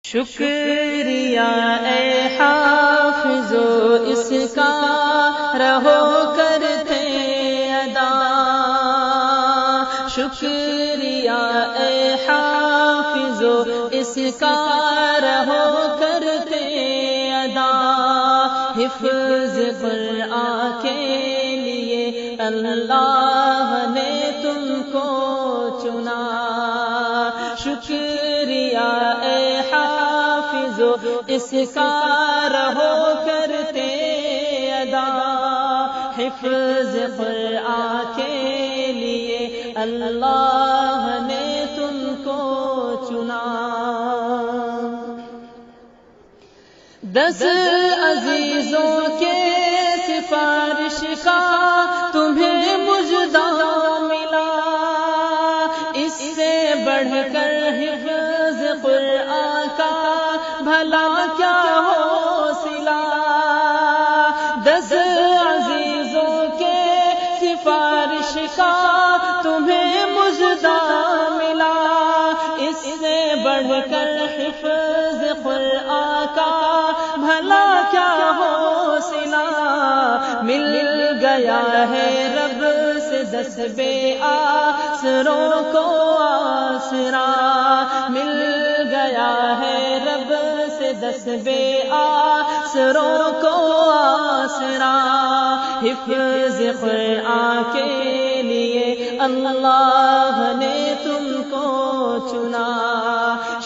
شکریہ اے حافظو اس کا رہو کرتے ادا، شکریہ اے حافظو اس کا رہو کرتے ادا، حفظ قرآن کے لیے اللہ نے تم کو چنا، شکریہ اے حافظو اس کا رہو کرتے ادا، حفظ قرآن کے لیے اللہ نے تم کو چنا۔ 10 عزیزوں کے سفارش کا تمہیں مجدہ ملا، اس سے بڑھ کر حفظ قرآن کا بھلا کیا حوصلہ، 10 عزیزوں کے سفارش کا تمہیں مجدہ ملا، اس سے بڑھ کر حفظ قرآن کا بھلا کیا حوصلہ، مل گیا ہے رب سے 10 بے آسروں کو آسرا، مل گیا ہے رب سے 10 بے آسروں کو آسرا، حفظ قرآن کے لیے اللہ نے تم کو چنا،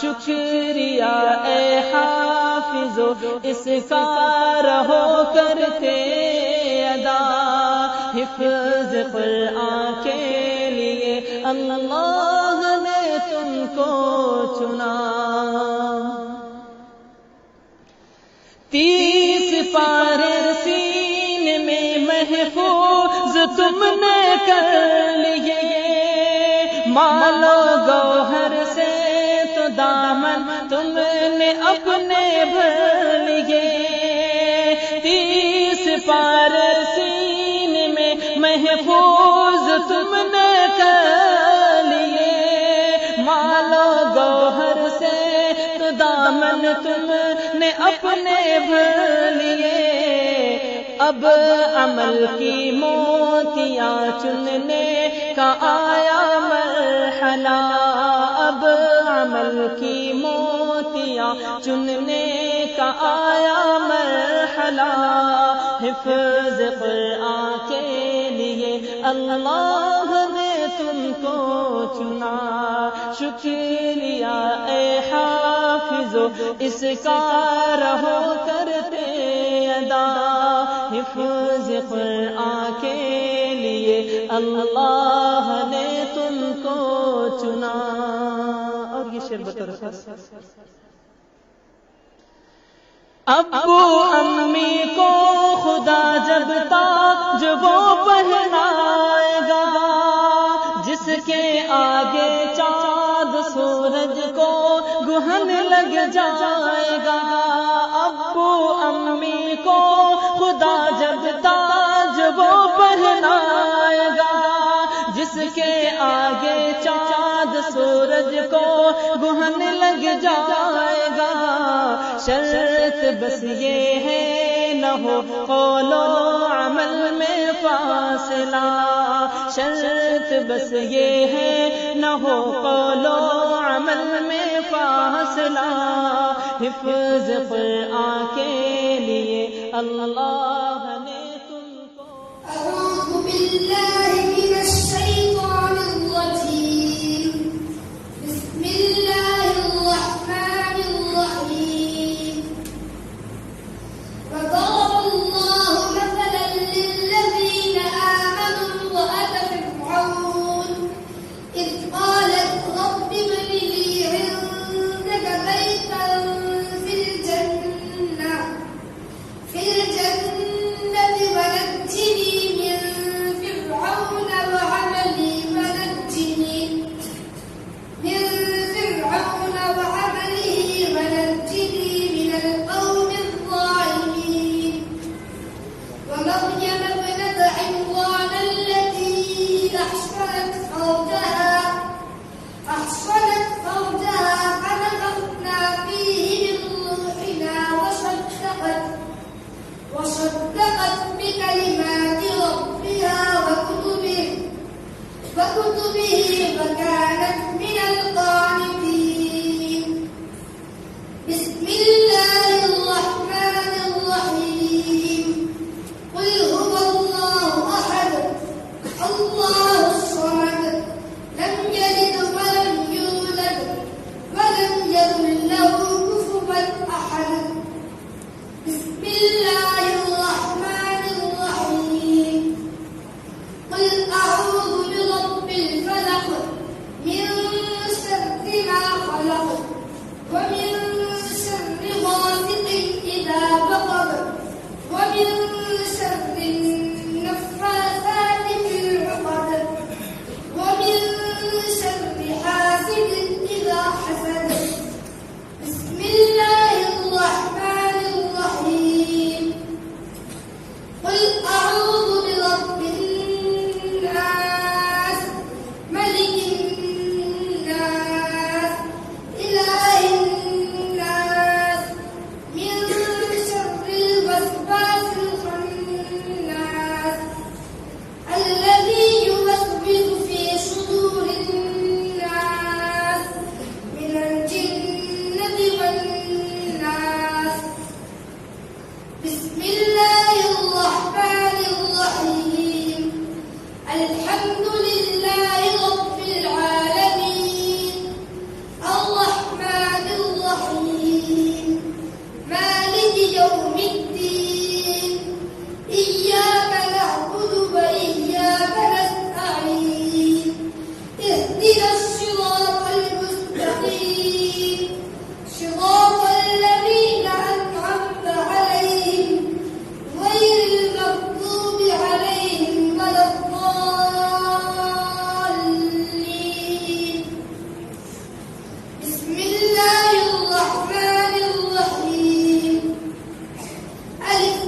شکریہ اے حافظو اس کا رہو کرتے ادا، حفظ قرآن کے لیے اللہ نے تم کو چنا۔ 30 پارے سینے میں محفوظ تم نے کر لیے، مال و گوہر سے تو دامن تم نے اپنے بھر لیے، 30 پارے سینے میں محفوظ تم نے کر لیے، مال و گوہر سے تو دامن تم نے اپنے بھر لیے، اب عمل کی موتیاں چننے کا آیا مرحلہ، اب عمل کی موتیاں چننے کا آیا مرحلہ، حفظ قرآن کے لیے اللہ نے تم کو چنا، شکریہ اے حافظو اس کا رہو کرتے ادا، حفظ قرآن کے لیے اللہ نے تم کو چنا۔ اور یہ شعر بطور ابو امی کو خدا جب تاج وہ پہنائے گا، جس کے آگے چاند سورج کو گہن لگ جائے گا۔ ابو امی کو خدا جب تاج وہ پہنائے گا، جس کے آگے چاند سورج کو گہن لگ جائے گا۔ شرط بس یہ ہے نہ ہو قول و عمل میں فاصلہ، شرط بس یہ ہے نہ ہو قول و عمل میں فاصلہ، حفظ قرآن کے لیے اللہ نے تم کو۔ اعوذ باللہ من الشیطان الرجیم، بسم اللہ الرحمن الرحیم۔ وضرب الله مثلا للذين آمنوا امرأة فرعون إذ قالت رب ابن لي عندك بيتا في الجنة ونجني من فرعون وعمله ونجني من القوم الظالمين. ومريم ابنة عمران التي أحصنت فرجها فنفخنا فيه من روحنا وصدقت بكلمات ربها وكتبه وكانت من القانتين. بسم الله الرحمن الرحيم. قل هو الله أحد الله الصمد لم يلد ولم يولد ولم يكن له كفوا أحد. بسم الله الرحمن الرحيم. قل أعوذ برب الفلق من شر ما خلق ومن شر غاسق إذا وقب ومن شر النفاثات في العقد ومن شر حاسد إذا حسد. بسم الله الرحمن الرحيم. قل أعوذ برب الناس ملك الناس إله الناس من شر الوسواس الخناس الذي يوسوس في صدور الناس من الجنة والناس. بسم الله الرحمن الرحيم. الحمد لله رب العالمين الرحمن الرحيم مالك يوم الدين إياك نعبد وإياك نستعين اهدنا الصراط المستقيم صراط الذين أنعمت عليهم غير المغضوب عليهم ولا الضالين. بسم الله الرحمن الرحيم. ألف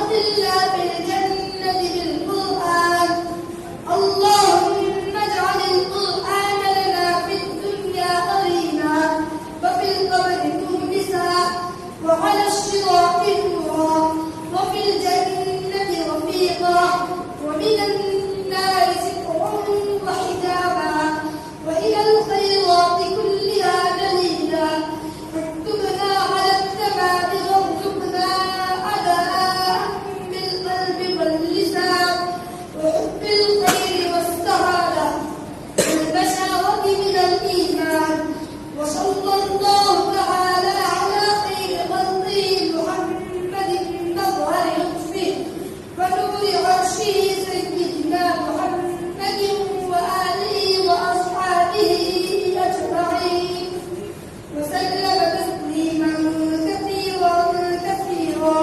وأدخلنا بالجنة بالقرآن. اللهم اجعل القرآن لنا في الدنيا قرينا وفي القبر مونسا وعلى الصراط نورا وفي الجنة رفيقا ومن النار سترا وحجابا وإلى الخيرات كلها دليلا. واكتبنا على التمام وارزقنا أداء بالقلب واللسان وحب الخير والسعادة والبشارة من الإيمان. وصلى الله تعالى على خير خلقه محمد مظهر لطفه ونور عرشه سيدنا محمد وآله وأصحابه أجمعين وسلم تسليما كثيرا كثيرا.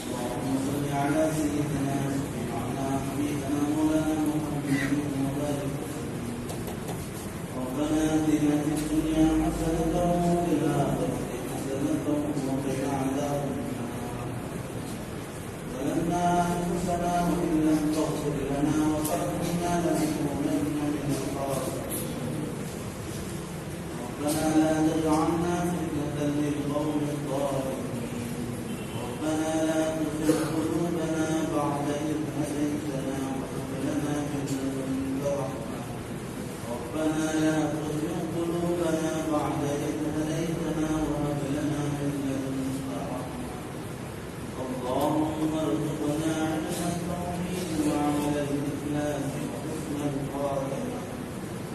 اللهم صل على سيدنا وعلى حبيبنا مولانا محمد وبارك وسلم. ربنا آتنا في الدنيا حسنة وفي الآخرة حسنة وقنا عذاب النار. ظلمنا أنفسنا وإن لم تغفر لنا وترحمنا لنكونن من الخاسرين. ربنا لا تجعلنا فتنة للقوم الظالمين. ربنا لا تزغ قلوبنا بعد إذ هديتنا وهب لنا من لدنك رحمة. ربنا لا تزغ قلوبنا بعد إذ هديتنا وهب لنا من لدنك رحمة. اللهم ارزقنا علم التوحيد وعمل الإخلاص وحسن الخاتمة.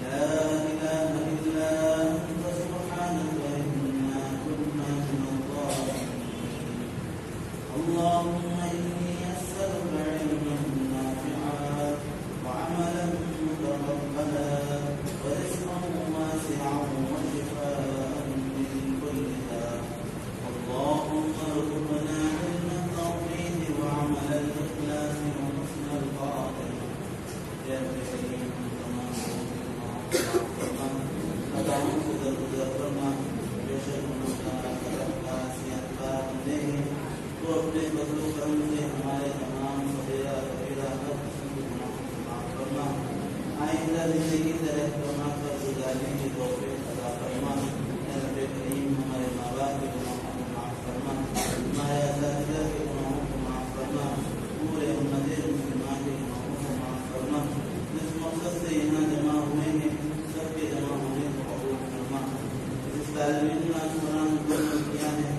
لا إله إلا أنت سبحانك إنا كنا من الظالمين. اللهم إني أسألك علما نافعا وعملا متقبلا ورزقا واسعا وشفاء من كل داء. اللهم ارزقنا علم التوحيد وعمل الإخلاص وحسن الخاتمة. يا كريم تو اپنے بدل و کرم سے ہمارے تمام صغیرہ کبیرہ ہر قسم کے گناہوں کو معاف فرما. آئندہ زندگی طرح فرما کر گزارنے کی توفیق عطا فرما. اے رب کریم ہمارے ماں باپ کے گناہوں کو معاف فرما. ہمارے اساتذہ کے گناہوں کو معاف فرما. پورے امت مسلمان کے گناہوں کو معاف فرما. جس مقصد سے یہاں جمع ہوئے ہیں سب کے جمع ہونے کو قبول فرما. جس طالب علم نے قرآن مکمل کیا ہے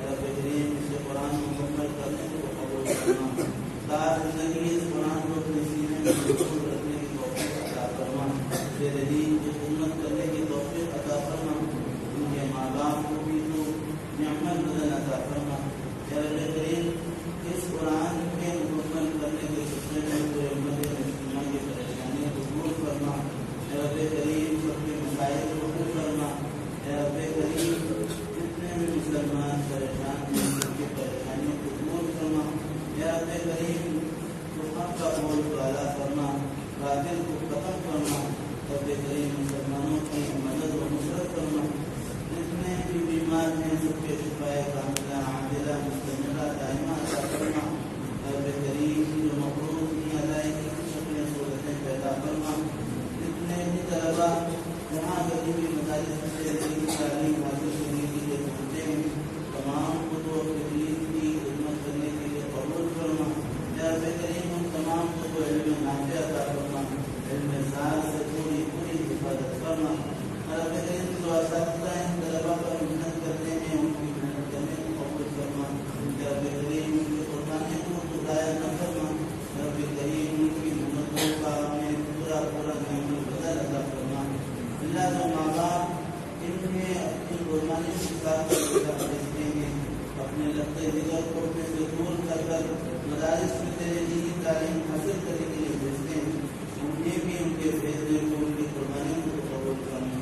رب کریم اسے قرآن مکمل کرنے کو قبول فرما. ساری زندگی اس قرآن کو اپنے سینے میں محفوظ رکھنے کی توفیق عطا فرما. تیرے دین کی خدمت کرنے کی توفیق عطا فرما. ان کے ماں باپ کو بھی تو نعمت بدل عطا فرما. اے رب کریم اس قرآن کے مکمل کرنے کے سلسلے میں پورے امت مسلمہ کی پریشانیوں کو دور فرما. اے رب کریم سب کے مسائل کو حل فرما. اے رب کریم جتنے بھی مسلمان پریشان ہیں ان کی پریشانیوں کو دور فرما. اے رب کریم تو حق کا قول کو اعلیٰ فرما. باطل کو ختم کرنا. رب کریم مسلمانوں کی مدد و نصرت کرنا. جتنے بھی بیمار ہیں سب کے شفائے کاملہ عاجلہ مستمرہ دائمہ عطا فرما. رب کریم جو مقروض کی ادائیگی کی شکلیں صورتیں پیدا فرما. جتنے بھی طلبا جہاں غریبی مدارس سے دینی تعلیم حاصل کرنے کے لیے پہنچے ہیں تمام کو تو اپنے دین کی خدمت کرنے کے لیے قبول فرما. یا رب کریم ان تمام کو علم نافع عطا فرما. علم ساز سے پوری حفاظت فرما. رب کریم جو اساتذہ ہیں طلبا پر محنت کرتے ہیں ان کی محنت کرنے کو قبول فرما. یا رب کریم ان کے قربانی کو ضائع نہ فرما. رب کریم ان کی محنتوں کا ہمیں پورا نعمت بدل عطا فرما. اللہ جو ماں باپ انہیں اپنی قربانی کے ساتھ بھیجتے ہیں اپنے لگتے جگر کو اپنے سے دور کر کر مدارس میں تیرے دینی تعلیم حاصل کرنے کے لیے بھیجتے ہیں انہیں بھی ان کے بھیجنے کو ان کی قربانیوں کو قبول کرنا.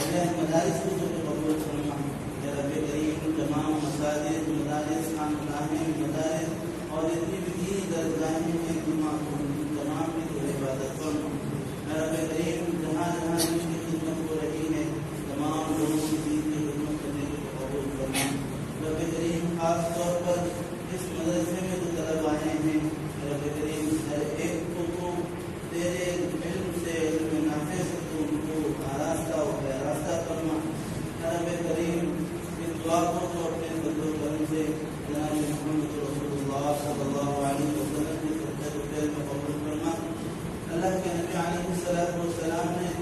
اللہ مدارس کو تو قبول کرنا. یا رب کریم تمام مساجد مدارس خانقاہیں مدارس اور اتنی بھی دینی درگاہیں ہیں تمام کی تو عبادت کرنا. یا رب کریم جہاں جہاں ان کی خدمت ہو رہی ہے تمام لوگوں کی دین کی خدمت کرنے کو قبول کرنا. رب کریم خاص طور پر اس مدرسے बातों को अपने बदलो करम से जनाब मोहम्मद रसूलुल्लाह सल्लल्लाहु अलैहि वसल्लम के सच्चे में कबूल करना। अल्लाह के नबी अलैहि सलाम ने